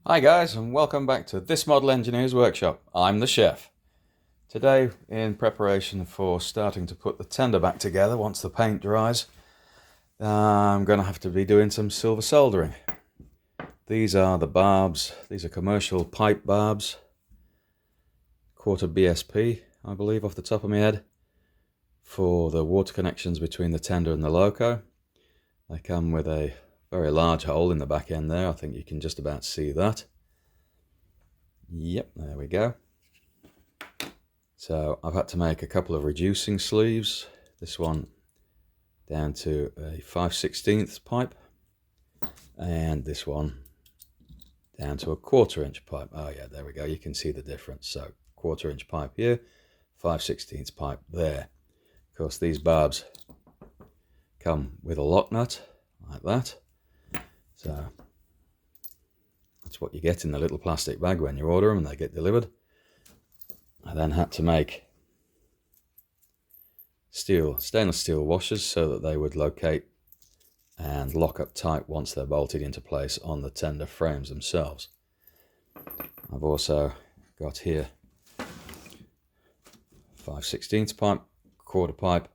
Hi guys, and welcome back to This Model Engineer's Workshop. I'm the chef. Today, in preparation for starting to put the tender back together once the paint dries, I'm going to have to be doing some silver soldering. These are the barbs. These are commercial pipe barbs, quarter BSP, I believe, off the top of my head, for the water connections between the tender and the loco. They come with a very large hole in the back end there. I think you can just about see that. Yep, there we go. So I've had to make a couple of reducing sleeves. This one down to a 5/16 pipe, and this one down to a 1/4 inch pipe. Oh yeah, there we go. You can see the difference. So 1/4 inch pipe here, 5/16 pipe there. Of course, these barbs come with a lock nut like that. So that's what you get in the little plastic bag when you order them and they get delivered. I then had to make stainless steel washers so that they would locate and lock up tight once they're bolted into place on the tender frames themselves. I've also got here 5/16 pipe, 1/4 pipe.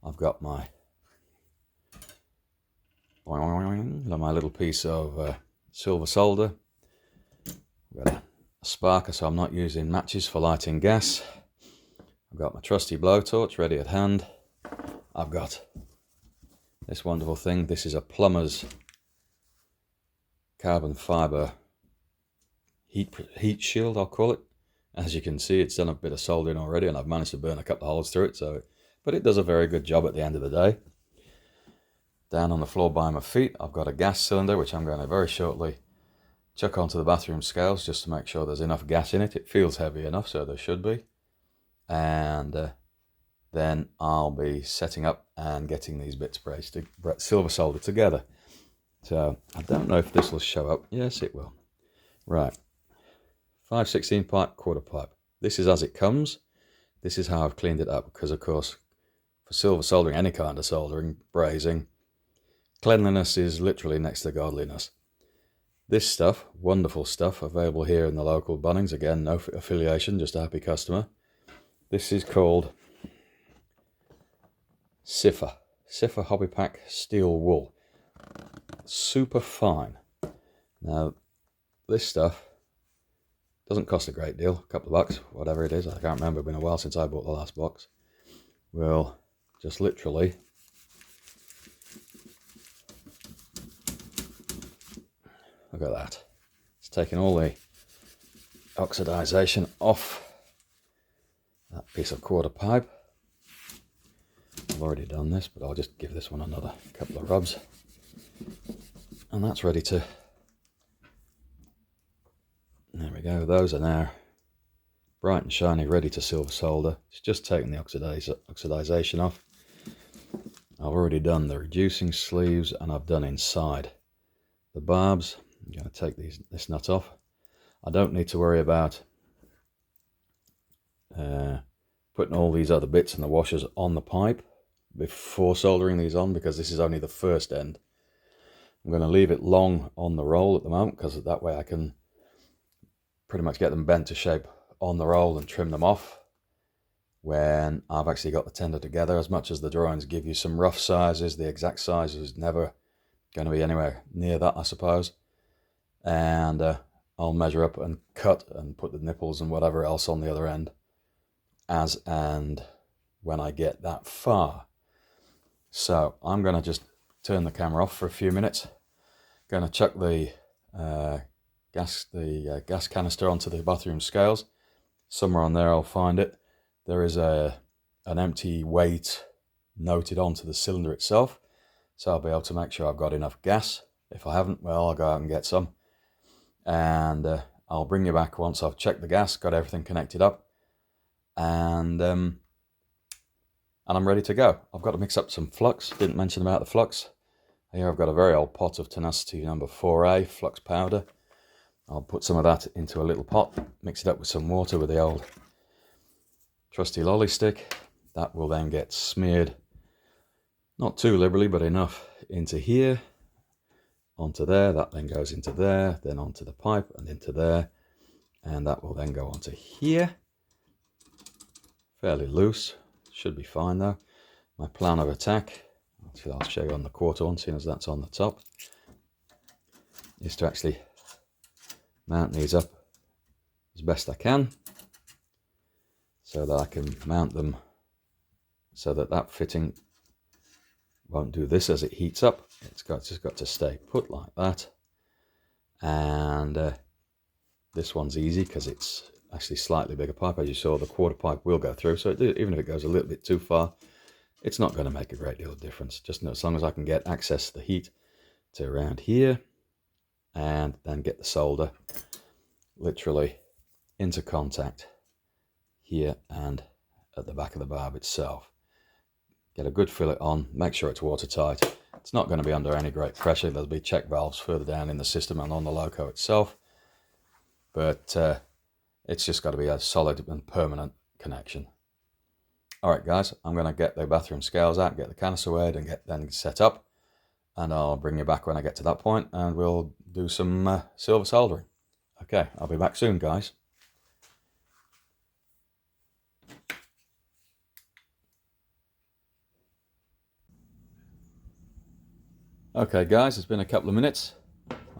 I've got my little piece of silver solder. I've got a sparker, so I'm not using matches for lighting gas. I've got my trusty blowtorch ready at hand. I've got this wonderful thing. This is a plumber's carbon fibre heat shield, I'll call it. As you can see, it's done a bit of soldering already, and I've managed to burn a couple of holes through it. But it does a very good job at the end of the day. Down on the floor by my feet, I've got a gas cylinder, which I'm going to very shortly chuck onto the bathroom scales just to make sure there's enough gas in it. It feels heavy enough, so there should be. And then I'll be setting up and getting these bits silver soldered together. So I don't know if this will show up. Yes, it will. Right. 5/16 pipe, 1/4 pipe. This is as it comes. This is how I've cleaned it up, because of course for silver soldering, any kind of soldering, brazing, cleanliness is literally next to godliness. This stuff, wonderful stuff, available here in the local Bunnings. Again, no affiliation, just a happy customer. This is called Siffa Hobby Pack Steel Wool. Super fine. Now, this stuff doesn't cost a great deal, a couple of bucks, whatever it is. I can't remember, it's been a while since I bought the last box. We'll just literally look at that. It's taking all the oxidization off that piece of 1/4 pipe. I've already done this, but I'll just give this one another couple of rubs. And that's ready to... There we go. Those are now bright and shiny, ready to silver solder. It's just taking the oxidization off. I've already done the reducing sleeves, and I've done inside the barbs. I'm going to take this nut off. I don't need to worry about putting all these other bits and the washers on the pipe before soldering these on, because this is only the first end. I'm going to leave it long on the roll at the moment, because that way I can pretty much get them bent to shape on the roll and trim them off when I've actually got the tender together. As much as the drawings give you some rough sizes, the exact size is never going to be anywhere near that, I suppose. And I'll measure up and cut and put the nipples and whatever else on the other end as and when I get that far. So I'm going to just turn the camera off for a few minutes. Going to chuck the gas canister onto the bathroom scales. Somewhere on there I'll find it. There is an empty weight noted onto the cylinder itself, so I'll be able to make sure I've got enough gas. If I haven't, well, I'll go out and get some, and I'll bring you back once I've checked the gas, got everything connected up, and I'm ready to go. I've got to mix up some flux. Didn't mention about the flux. Here I've got a very old pot of Tenacity number 4A flux powder. I'll put some of that into a little pot, mix it up with some water with the old trusty lolly stick. That will then get smeared, not too liberally, but enough into here. onto there, that then goes into there, then onto the pipe and into there, and that will then go onto here. Fairly loose, should be fine though. My plan of attack, I'll show you on the quarter one, seeing as that's on the top, is to actually mount these up as best I can, so that I can mount them so that that fitting won't do this as it heats up. It's just got to stay put like that. And this one's easy because it's actually slightly bigger pipe. As you saw, the quarter pipe will go through, so even if it goes a little bit too far, it's not going to make a great deal of difference. Just as long as I can get access to the heat to around here, and then get the solder literally into contact here and at the back of the barb itself. Get a good fillet on, make sure it's watertight. It's not going to be under any great pressure. There'll be check valves further down in the system and on the loco itself, but it's just got to be a solid and permanent connection. Alright guys, I'm going to get the bathroom scales out, get the canister weighed and get then set up, and I'll bring you back when I get to that point and we'll do some silver soldering. Okay, I'll be back soon guys. Okay guys, it's been a couple of minutes.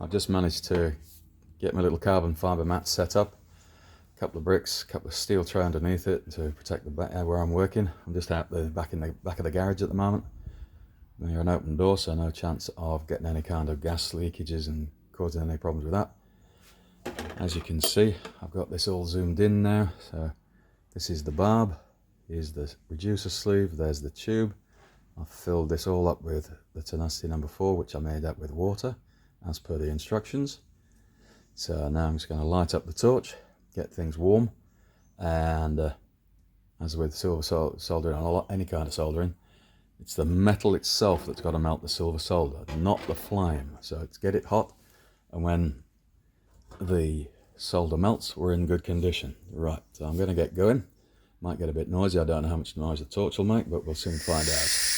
I've just managed to get my little carbon fibre mat set up. A couple of bricks, a couple of steel tray underneath it to protect the back where I'm working. I'm just out back in the back of the garage at the moment. Near an open door, so no chance of getting any kind of gas leakages and causing any problems with that. As you can see, I've got this all zoomed in now. So this is the barb, here's the reducer sleeve, there's the tube. I've filled this all up with the Tenacity number 4, which I made up with water as per the instructions. So now I'm just going to light up the torch, get things warm, and as with silver soldering on any kind of soldering, it's the metal itself that's got to melt the silver solder, not the flame. So it's get it hot, and when the solder melts, we're in good condition. Right, so I'm going to get going. Might get a bit noisy, I don't know how much noise the torch will make, but we'll soon find out.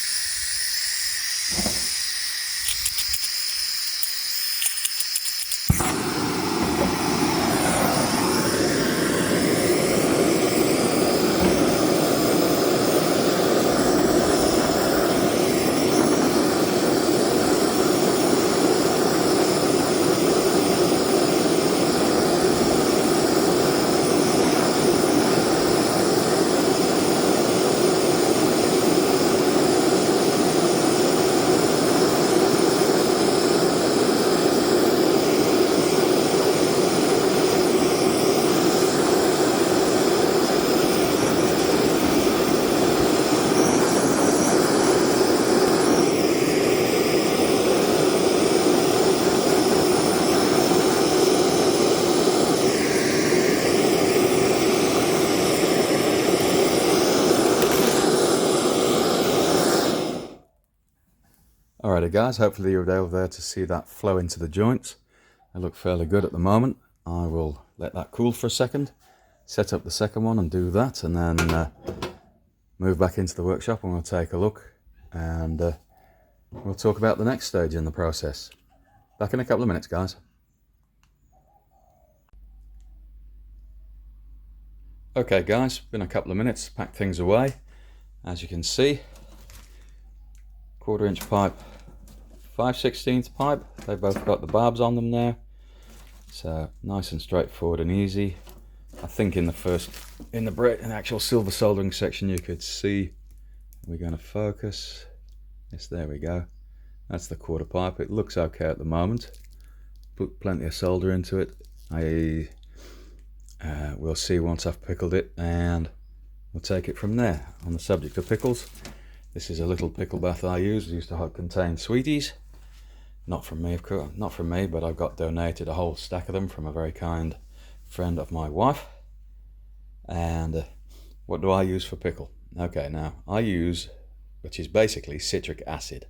Alrighty guys, hopefully you were able there to see that flow into the joints. They look fairly good at the moment. I will let that cool for a second, set up the second one and do that, and then move back into the workshop and we'll take a look, and we'll talk about the next stage in the process. Back in a couple of minutes guys. Okay guys, been a couple of minutes, packed things away. As you can see, 1/4 inch pipe, 5/16 pipe. They've both got the barbs on them now, so nice and straightforward and easy. I think in the actual silver soldering section you could see, we're going to focus. Yes, there we go. That's the 1/4 pipe. It looks okay at the moment. Put plenty of solder into it. We'll see once I've pickled it, and we'll take it from there. On the subject of pickles, this is a little pickle bath I used to contain sweeties. Not from me, of course, not from me, but I got donated a whole stack of them from a very kind friend of my wife. And what do I use for pickle? Okay, now I use, which is basically citric acid.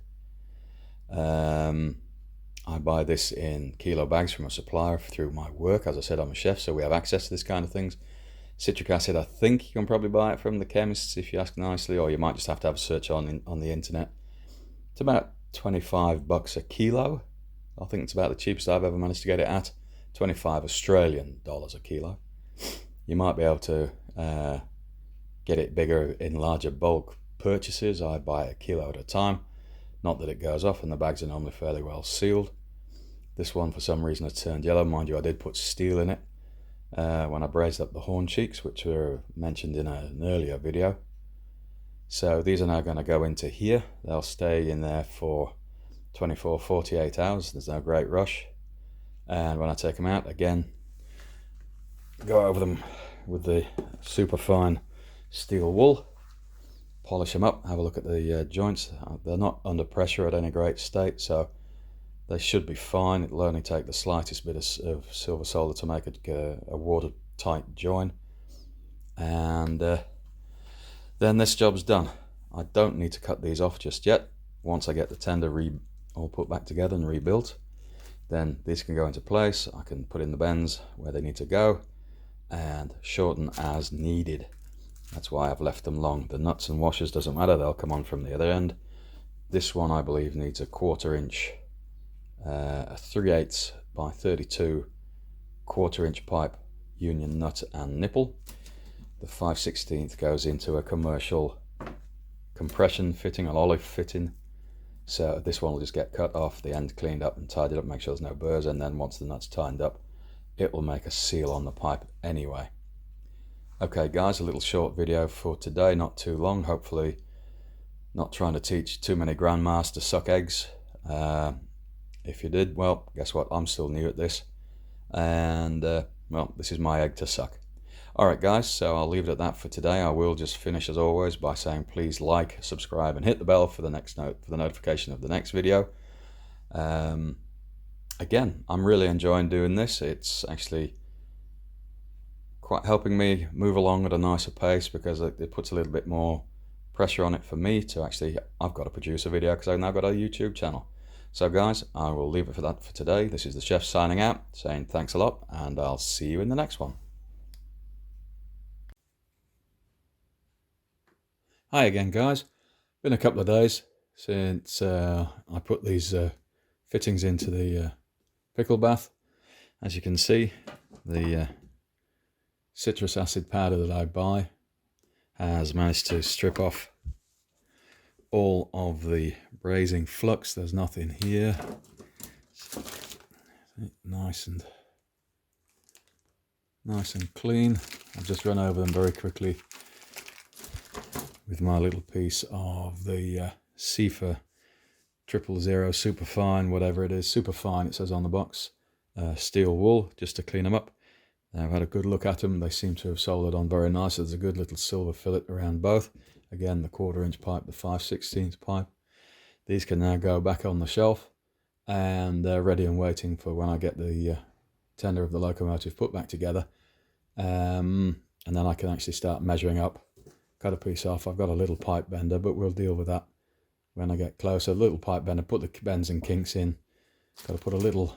I buy this in kilo bags from a supplier through my work. As I said, I'm a chef, so we have access to this kind of things. Citric acid, I think you can probably buy it from the chemists if you ask nicely, or you might just have a search on the internet. It's about $25 a kilo I think it's about the cheapest I've ever managed to get it at, 25 Australian dollars a kilo. You might be able to get it bigger in larger bulk purchases. I buy a kilo at a time, not that it goes off, and the bags are normally fairly well sealed. This one, for some reason, has turned yellow. Mind you, I did put steel in it when I brazed up the horn cheeks, which were mentioned in an earlier video. So these are now going to go into here. They'll stay in there for 24, 48 hours. There's no great rush. And when I take them out, again, go over them with the super fine steel wool, polish them up, have a look at the joints. They're not under pressure at any great state, so they should be fine. It'll only take the slightest bit of silver solder to make a watertight join. And then this job's done. I don't need to cut these off just yet. Once I get the tender all put back together and rebuilt, then these can go into place. I can put in the bends where they need to go and shorten as needed. That's why I've left them long. The nuts and washers doesn't matter, they'll come on from the other end. This one I believe needs a 1/4 inch, a 3/8 by 32 1/4 inch pipe, union nut and nipple. The 5/16 goes into a commercial compression fitting, an olive fitting. So this one will just get cut off, the end cleaned up and tidied up, make sure there's no burrs, and then once the nut's tightened up, it will make a seal on the pipe anyway. Okay guys, a little short video for today, not too long, hopefully not trying to teach too many grandmas to suck eggs. If you did, well, guess what, I'm still new at this, and well, this is my egg to suck. Alright guys, so I'll leave it at that for today. I will just finish as always by saying please like, subscribe and hit the bell for the notification of the next video. Again, I'm really enjoying doing this. It's actually quite helping me move along at a nicer pace because it puts a little bit more pressure on it for me to actually, I've got to produce a video because I've now got a YouTube channel. So guys, I will leave it for that for today. This is the chef signing out, saying thanks a lot, and I'll see you in the next one. Hi again guys, been a couple of days since I put these fittings into the pickle bath. As you can see, the citrus acid powder that I buy has managed to strip off all of the brazing flux. There's nothing here. Nice and clean. I've just run over them very quickly with my little piece of the Seafer 000 superfine, whatever it is, superfine it says on the box, steel wool, just to clean them up. I've had a good look at them. They seem to have soldered on very nice. There's a good little silver fillet around both. Again, the 1/4 inch pipe, the 5/16 pipe. These can now go back on the shelf, and they're ready and waiting for when I get the tender of the locomotive put back together. And then I can actually start measuring up, cut a piece off. I've got a little pipe bender, but we'll deal with that when I get closer. Little pipe bender, put the bends and kinks in. Got to put a little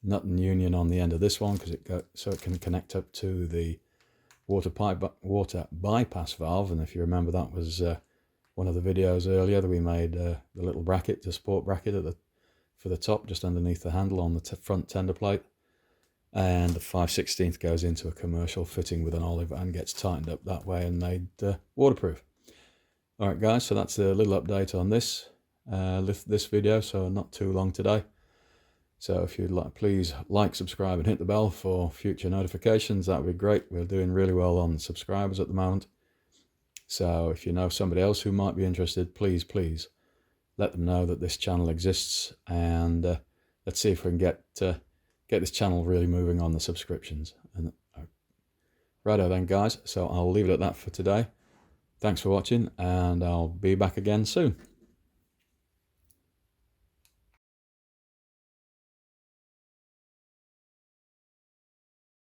nut and union on the end of this one because so it can connect up to the water bypass valve. And if you remember, that was one of the videos earlier that we made, the little bracket, the support bracket for the top, just underneath the handle on the front tender plate. And the 5/16 goes into a commercial fitting with an olive and gets tightened up that way and made waterproof. Alright guys, so that's a little update on this video, so not too long today. So if you'd like, please like, subscribe and hit the bell for future notifications. That would be great. We're doing really well on subscribers at the moment. So if you know somebody else who might be interested, please let them know that this channel exists, and let's see if we can get this channel really moving on the subscriptions. And righto then guys, so I'll leave it at that for today. Thanks for watching, and I'll be back again soon.